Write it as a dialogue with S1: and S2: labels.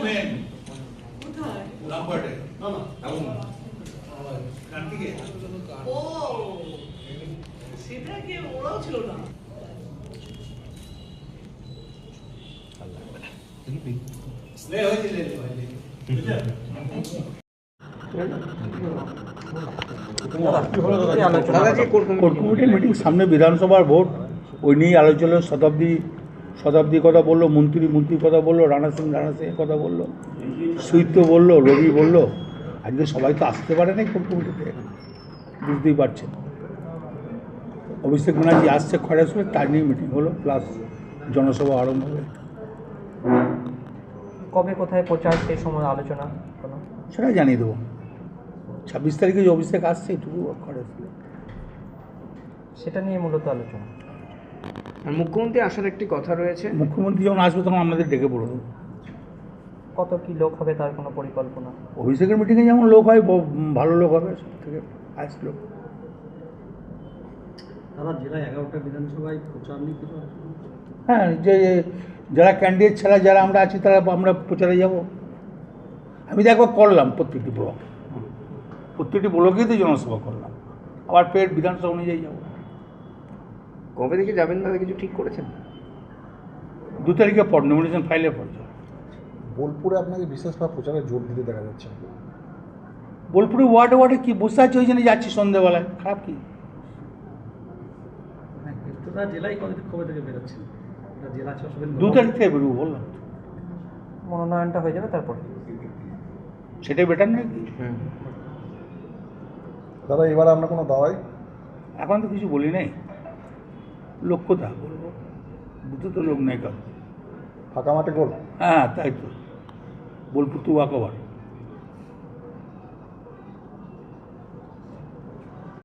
S1: Main রামপাটে কার্তিকে
S2: ও সেটা কি ওরাও ছিল না
S1: ले হয়েছিল
S3: কোর কমিটির মিটিং সামনে বিধানসভার ভোট ওই নিয়েই আলোচনা শতাব্দী কথা বললো, মন্ত্রীর কথা বললো, রানা সিং কথা বললো, সুইত্য বললো, রবি বললো। আজকে সবাই তো আসতে পারে না কোর কমিটিতে, বুঝতেই পারছেন। অভিষেক ব্যানার্জি আসছে খড়াসুরে, তার নিয়ে মিটিং হলো, প্লাস জনসভা আরম্ভ হবে।
S4: কবে কোথায় প্রচার সেই সময় আলোচনা কোনো
S3: সেটা জানিয়ে দেবো। 26 তারিখে যে অভিষেক আসছে এটুকু খড়াসুরে,
S4: সেটা নিয়ে মূলত আলোচনা।
S5: আর মুখ্যমন্ত্রী আসার একটি কথা রয়েছে।
S3: মুখ্যমন্ত্রী যখন আসবে তখন আমাদের ডেকে পড়বে।
S4: কত কি লোক হবে তার কোনো পরিকল্পনা?
S3: অভিষেকের মিটিংয়ে যেমন লোক হয়, ভালো লোক হবে, সব থেকে হাইস্ট লোক।
S6: তারা জেলায় 11টা বিধানসভায় প্রচার নিয়ে কিছু
S3: হ্যাঁ, যে যারা ক্যান্ডিডেট ছাড়া যারা আমরা আছি তারা আমরা প্রচারে যাব। আমি তো একবার করলাম প্রত্যেকটি ব্লকেই তো জনসভা করলাম, আবার পেট বিধানসভা অনুযায়ী যাব।
S5: কবে থেকে যাবেন দাদা কিছু ঠিক করেছেন?
S3: 2 তারিখে পর নমিনেশন ফাইলের পর যাব।
S7: বোলপুরে আপনাকে বিশেষভাবে প্রচারে জোর দিতে দেখা যাচ্ছে।
S3: বোলপুরে ওয়ার্ডে কি বসে আছে, ওই জন্য যাচ্ছি সন্ধ্যেবেলায়। খারাপ কি?
S6: জেলায় কবে থেকে বেরোচ্ছেন? জেলা
S3: 2 তারিখ থেকে বেরোবো বললাম।
S4: মনোনয়নটা হয়ে যাবে তারপর,
S3: সেটাই বেটার নাকি?
S7: দাদা এবার আপনার কোনো দাওয়াই?
S3: এখন তো কিছু বলি নাই, লোক কোথা বলবো, বুঝতে তো লোক নেই কারণ।
S7: ফাঁকা মাঠে গোল?
S3: হ্যাঁ তাই তো, বোলপুর তো ওয়াকওভার।